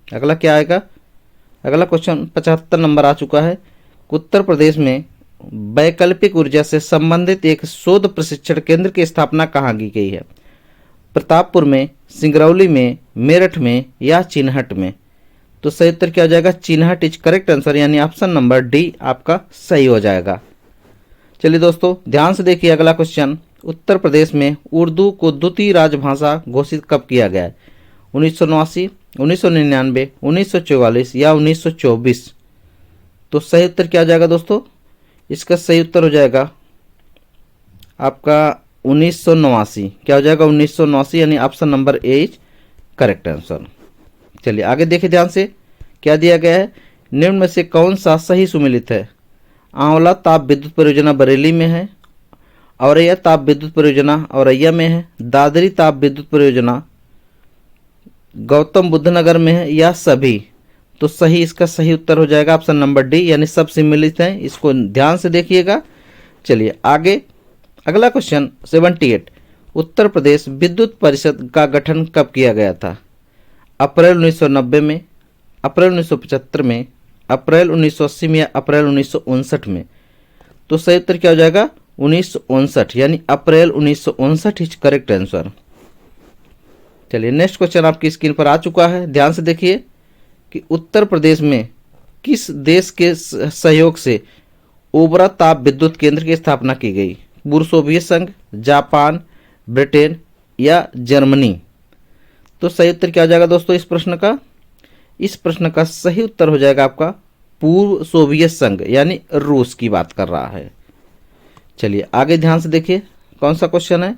अगला क्या आएगा? अगला क्वेश्चन 75 नंबर आ चुका है। उत्तर प्रदेश में वैकल्पिक ऊर्जा से संबंधित एक शोध प्रशिक्षण केंद्र की स्थापना कहाँ की गई है? प्रतापपुर में, सिंगरौली में, मेरठ में या चिन्हट में? तो सही उत्तर क्या हो जाएगा? चिन्हट इज करेक्ट आंसर, यानी ऑप्शन नंबर डी आपका सही हो जाएगा। चलिए दोस्तों ध्यान से देखिए अगला क्वेश्चन। उत्तर प्रदेश में उर्दू को द्वितीय राजभाषा घोषित कब किया गया है? 1989, 1999, 1944 या 1924? तो सही उत्तर क्या हो जाएगा दोस्तों? इसका सही उत्तर हो जाएगा आपका 1989। क्या हो जाएगा? 1989, यानी option number A is correct answer. चलिए आगे देखिए ध्यान से, क्या दिया गया है? निम्न में से कौन सा सही सुमेलित है? आंवला ताप विद्युत परियोजना बरेली में है, औरैया ताप विद्युत परियोजना औरैया में है, दादरी ताप विद्युत परियोजना गौतम बुद्ध नगर में है या सभी? तो सही इसका सही उत्तर हो जाएगा ऑप्शन नंबर डी, यानी सब सम्मिलित हैं। इसको ध्यान से देखिएगा। चलिए आगे अगला क्वेश्चन 78। उत्तर प्रदेश विद्युत परिषद का गठन कब किया गया था? अप्रैल 1990 में, अप्रैल 1975 में, अप्रैल 1980 में या अप्रैल 1959 में? तो सही उत्तर क्या हो जाएगा? 1959, यानी अप्रैल 1959 इज करेक्ट आंसर। चलिए नेक्स्ट क्वेश्चन आपकी स्क्रीन पर आ चुका है। ध्यान से देखिए कि उत्तर प्रदेश में किस देश के सहयोग से ओबरा ताप विद्युत केंद्र की स्थापना की गई? पूर्व सोवियत संघ, जापान, ब्रिटेन या जर्मनी? तो सही उत्तर क्या हो जाएगा दोस्तों इस प्रश्न का? इस प्रश्न का सही उत्तर हो जाएगा आपका पूर्व सोवियत संघ, यानी रूस की बात कर रहा है। चलिए आगे ध्यान से देखिए कौन सा क्वेश्चन है।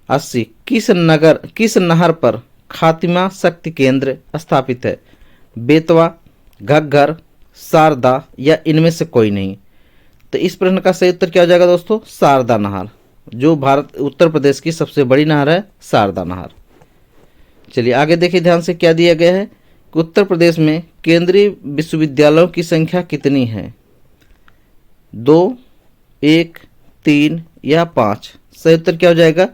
80। किस नहर पर खातिमा शक्ति केंद्र स्थापित है? बेतवा, घग्गर, शारदा या इनमें से कोई नहीं? तो इस प्रश्न का सही उत्तर क्या हो जाएगा दोस्तों? शारदा नहर, जो उत्तर प्रदेश की सबसे बड़ी नहर है, शारदा नहर। चलिए आगे देखिए ध्यान से, क्या दिया गया है कि उत्तर प्रदेश में केंद्रीय विश्वविद्यालयों की संख्या कितनी है? 2, 1, 3 या 5? सही उत्तर क्या हो जाएगा?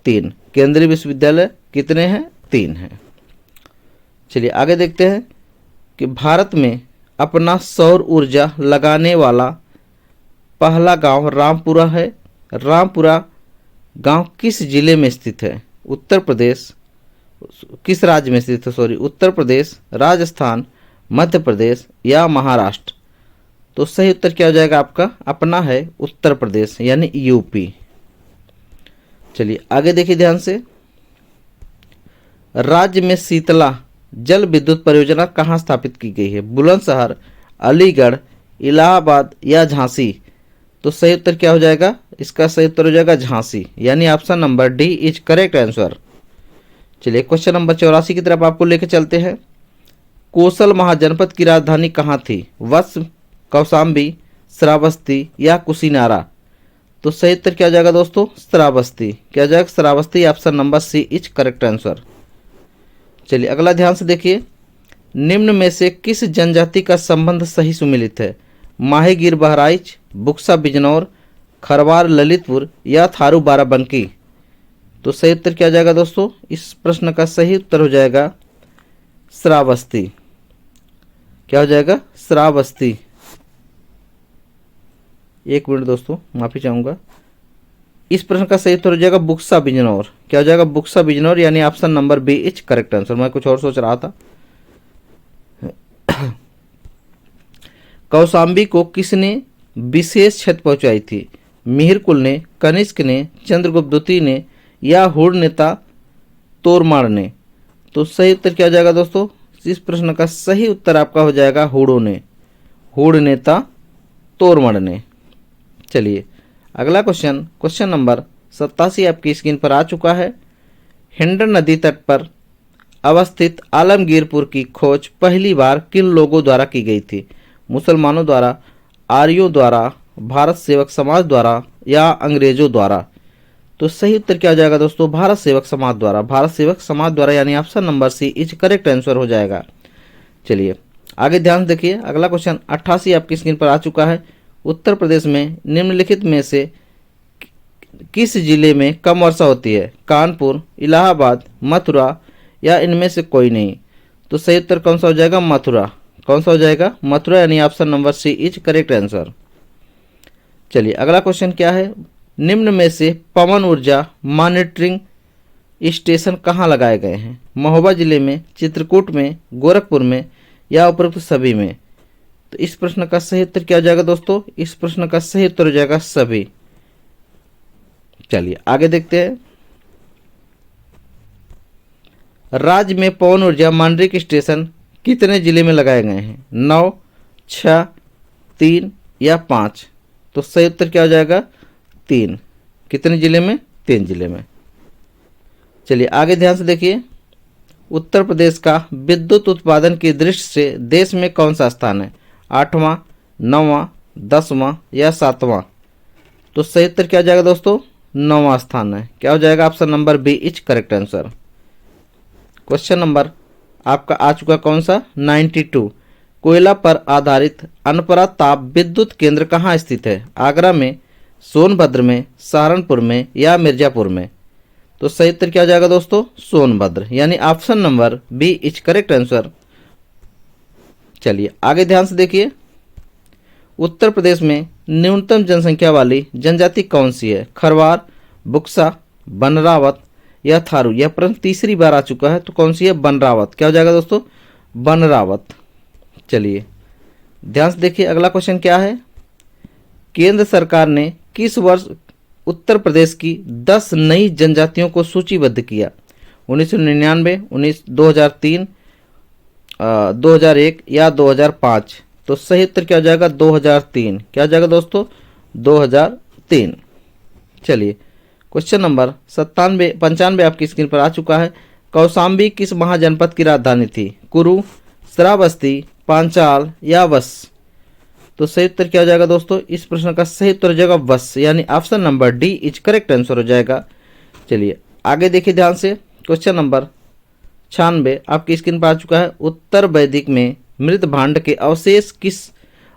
3। केंद्रीय विश्वविद्यालय कितने हैं? 3 हैं। चलिए आगे देखते हैं कि भारत में अपना सौर ऊर्जा लगाने वाला पहला गांव रामपुरा है। रामपुरा गांव किस जिले में स्थित है? उत्तर प्रदेश, किस राज्य में स्थित है? सॉरी, उत्तर प्रदेश, राजस्थान, मध्य प्रदेश या महाराष्ट्र? तो सही उत्तर क्या हो जाएगा आपका? अपना है उत्तर प्रदेश, यानी यूपी। चलिए आगे देखिए ध्यान से, राज्य में शीतला जल विद्युत परियोजना कहाँ स्थापित की गई है? बुलंदशहर, अलीगढ़, इलाहाबाद या झांसी? तो सही उत्तर क्या हो जाएगा? इसका सही उत्तर हो जाएगा झांसी, यानी option number D is correct answer. चलिए क्वेश्चन नंबर 84 की तरफ आपको लेकर चलते हैं। कोसल महाजनपद की राजधानी कहाँ थी? वत्स, कौशाम्बी, श्रावस्ती या कुशीनारा? तो सही उत्तर क्या हो जाएगा दोस्तों? श्रावस्ती। क्या हो जाएगा? Shravasti, option number C is correct answer. चलिए अगला ध्यान से देखिए, निम्न में से किस जनजाति का संबंध सही सुमेलित है? माहीगीर बहराइच, बुक्सा बिजनौर, खरवार ललितपुर या थारू बाराबंकी? तो सही उत्तर क्या हो जाएगा दोस्तों? इस प्रश्न का सही उत्तर हो जाएगा श्रावस्ती। क्या हो जाएगा? श्रावस्ती। एक मिनट दोस्तों, माफी चाहूंगा। इस प्रश्न का सही उत्तर हो जाएगा बुक्सा बिजनौर। क्या हो जाएगा? बुक्सा बिजनौर, यानी option number B is correct answer. मैं कुछ और सोच रहा था। कौशाम्बी को किसने विशेष क्षति पहुंचाई थी? मिहिरकुल ने, कनिष्क ने, चंद्रगुप्त द्वितीय ने या हुड़ नेता तोरमाड़ ने? तो सही उत्तर क्या हो जाएगा दोस्तों? इस प्रश्न का सही उत्तर आपका हो जाएगा हुड़ों ने, हुड़ नेता तोरमाड़ ने। चलिए अगला क्वेश्चन नंबर 87 आपकी स्क्रीन पर आ चुका है। हिंडन नदी तट पर अवस्थित आलमगीरपुर की खोज पहली बार किन लोगों द्वारा की गई थी? मुसलमानों द्वारा, आर्यों द्वारा, भारत सेवक समाज द्वारा या अंग्रेजों द्वारा? तो सही उत्तर क्या हो जाएगा दोस्तों? भारत सेवक समाज द्वारा। भारत सेवक समाज द्वारा यानी option number C is correct answer हो जाएगा। चलिए आगे ध्यान से देखिए, अगला क्वेश्चन 88 आपकी स्क्रीन पर आ चुका है। उत्तर प्रदेश में निम्नलिखित में से किस जिले में कम वर्षा होती है? कानपुर, इलाहाबाद, मथुरा या इनमें से कोई नहीं? तो सही उत्तर कौन सा हो जाएगा? मथुरा। कौन सा हो जाएगा? मथुरा यानी option number C is correct answer. चलिए अगला क्वेश्चन क्या है? निम्न में से पवन ऊर्जा मॉनिटरिंग स्टेशन कहाँ लगाए गए हैं? महोबा जिले में, चित्रकूट में, गोरखपुर में या उपरोक्त सभी में? तो इस प्रश्न का सही उत्तर क्या हो जाएगा दोस्तों? इस प्रश्न का सही उत्तर हो जाएगा सभी। चलिए आगे देखते हैं। राज्य में पवन ऊर्जा मॉनिटरिंग स्टेशन कितने जिले में लगाए गए हैं? 9, 6, 3 या 5? तो सही उत्तर क्या हो जाएगा? 3। कितने जिले में? 3 जिले में। चलिए आगे ध्यान से देखिए। उत्तर प्रदेश का विद्युत उत्पादन की दृष्टि से देश में कौन सा स्थान है? 8वां, 9वां, 10वां या 7वां? तो सही उत्तर क्या हो जाएगा दोस्तों? 9वां स्थान है। क्या हो जाएगा? Option number B is correct answer. Question number आपका आ चुका कौन सा? 92। कोयला पर आधारित अनपरा ताप विद्युत केंद्र कहाँ स्थित है? आगरा में, सोनभद्र में, सहारनपुर में या मिर्जापुर में? तो सही उत्तर क्या हो जाएगा दोस्तों? सोनभद्र यानी option number B is correct answer. चलिए आगे ध्यान से देखिए। उत्तर प्रदेश में न्यूनतम जनसंख्या वाली जनजाति कौन सी है? खरवार, बुक्सा, बनरावत या थारू? यह प्रश्न तीसरी बार आ चुका है, तो कौन सी है? बनरावत। क्या हो जाएगा दोस्तों? बनरावत। चलिए ध्यान से देखिए अगला क्वेश्चन क्या है? केंद्र सरकार ने किस वर्ष उत्तर प्रदेश की 10 नई जनजातियों को सूचीबद्ध किया? 1999, 2003, 2001 या 2005? तो सही उत्तर क्या हो जाएगा? 2003। क्या हो जाएगा दोस्तों? 2003। चलिए क्वेश्चन नंबर 95 आपकी स्क्रीन पर आ चुका है। कौशाम्बी किस महाजनपद की राजधानी थी? कुरु, श्रावस्ती, पांचाल या वश? तो सही उत्तर क्या हो जाएगा दोस्तों? इस प्रश्न का सही उत्तर हो जाएगा वश यानी option number D is correct answer हो जाएगा। चलिए आगे देखिए ध्यान से। क्वेश्चन नंबर 96 आपकी स्क्रीन पर आ चुका है। उत्तर वैदिक में मृत भांड के अवशेष किस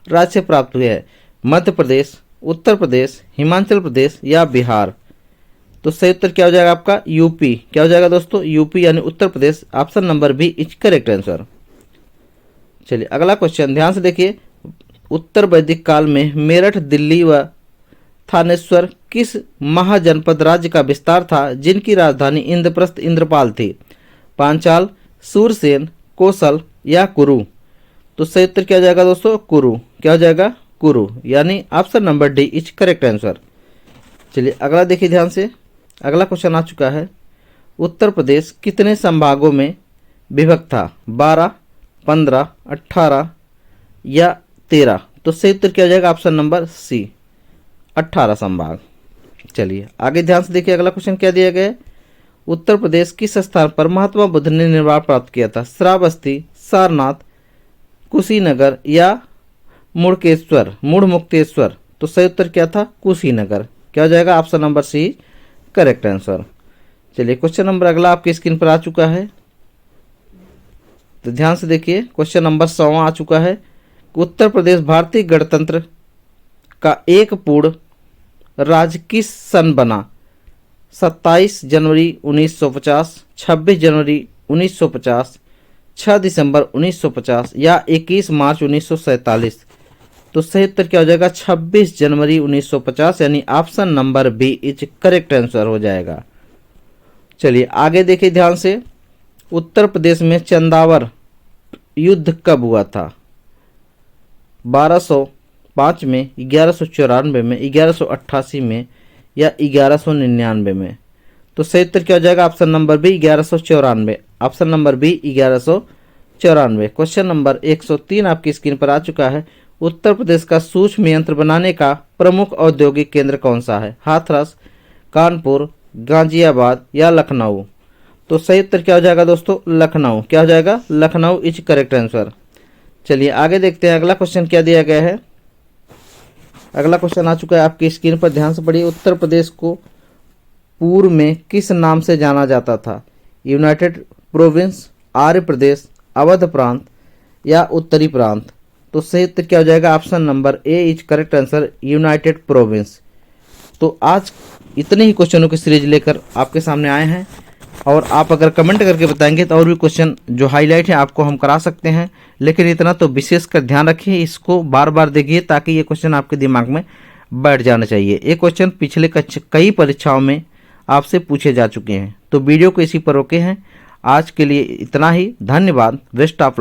राज्य से प्राप्त हुए हैं? मध्य प्रदेश, उत्तर प्रदेश, हिमाचल प्रदेश या बिहार? तो सही उत्तर क्या हो जाएगा आपका? यूपी। क्या हो जाएगा दोस्तों? यूपी यानी Uttar Pradesh. Option number B is correct answer. चलिए अगला क्वेश्चन ध्यान से देखिए। उत्तर वैदिक काल में मेरठ, दिल्ली व थानेश्वर किस महाजनपद राज्य का विस्तार था जिनकी राजधानी इंद्रप्रस्थ इंद्रपाल थी? पांचाल, सूरसेन, कोसल या कुरु? तो सही उत्तर क्या हो जाएगा दोस्तों? कुरु। क्या हो जाएगा? कुरु यानी option number D is correct answer. चलिए अगला देखिए ध्यान से। अगला क्वेश्चन आ चुका है। उत्तर प्रदेश कितने संभागों में विभक्त था? 12, 15, 18 या 13? तो सही उत्तर क्या हो जाएगा? ऑप्शन नंबर सी 18 संभाग। चलिए आगे ध्यान से देखिए अगला क्वेश्चन क्या दिया गया है। उत्तर प्रदेश किस स्थान पर महात्मा बुद्ध ने निर्वाण प्राप्त किया था? श्रावस्ती, सारनाथ, कुशीनगर या मुड़मुक्तेश्वर? तो सही उत्तर क्या था? कुशीनगर। क्या हो जाएगा? Option number C correct answer. चलिए क्वेश्चन नंबर अगला आपकी स्क्रीन पर आ चुका है, तो ध्यान से देखिए। क्वेश्चन नंबर 100 आ चुका है। उत्तर प्रदेश भारतीय गणतंत्र का एक पूर्ण राज्य किस सन बना? 27 जनवरी 1950, 26 जनवरी 1950, 6 दिसंबर 1950 या 21 मार्च 1947? तो सही उत्तर क्या हो जाएगा? 26 जनवरी 1950 यानी option number B is correct answer हो जाएगा। चलिए आगे देखिए ध्यान से। उत्तर प्रदेश में चंदावर युद्ध कब हुआ था? 1205 में, 1194 में, 1188 में या 1199 में? तो सही उत्तर क्या हो जाएगा? Option number B 1194। Option number B 1194। Question number 103 आपकी स्क्रीन पर आ चुका है। उत्तर प्रदेश का सूक्ष्म यंत्र बनाने का प्रमुख औद्योगिक केंद्र कौन सा है? हाथरस, कानपुर, गाजियाबाद या लखनऊ? तो सही उत्तर क्या हो जाएगा दोस्तों, लखनऊ। क्या हो जाएगा, लखनऊ इज करेक्ट आंसर। चलिए आगे देखते हैं अगला क्वेश्चन क्या दिया गया है। अगला क्वेश्चन आ चुका है आपकी स्क्रीन पर, ध्यान से पढ़िए। उत्तर प्रदेश को पूर्व में किस नाम से जाना जाता था? यूनाइटेड प्रोविंस, आर्य प्रदेश, अवध प्रांत या उत्तरी प्रांत? तो सही उत्तर क्या हो जाएगा, option number A is correct answer, United province. तो आज इतने ही क्वेश्चनों की सीरीज लेकर आपके सामने आए हैं, और आप अगर कमेंट करके बताएंगे तो और भी क्वेश्चन जो हाईलाइट है आपको हम करा सकते हैं। लेकिन इतना तो विशेष कर ध्यान रखिए, इसको बार बार देखिए ताकि ये क्वेश्चन आपके दिमाग में बैठ जाना चाहिए। ये क्वेश्चन पिछले कई परीक्षाओं में आपसे पूछे जा चुके हैं। तो वीडियो को इसी पर रोके हैं। आज के लिए इतना ही, धन्यवाद, बेस्ट ऑफ लक।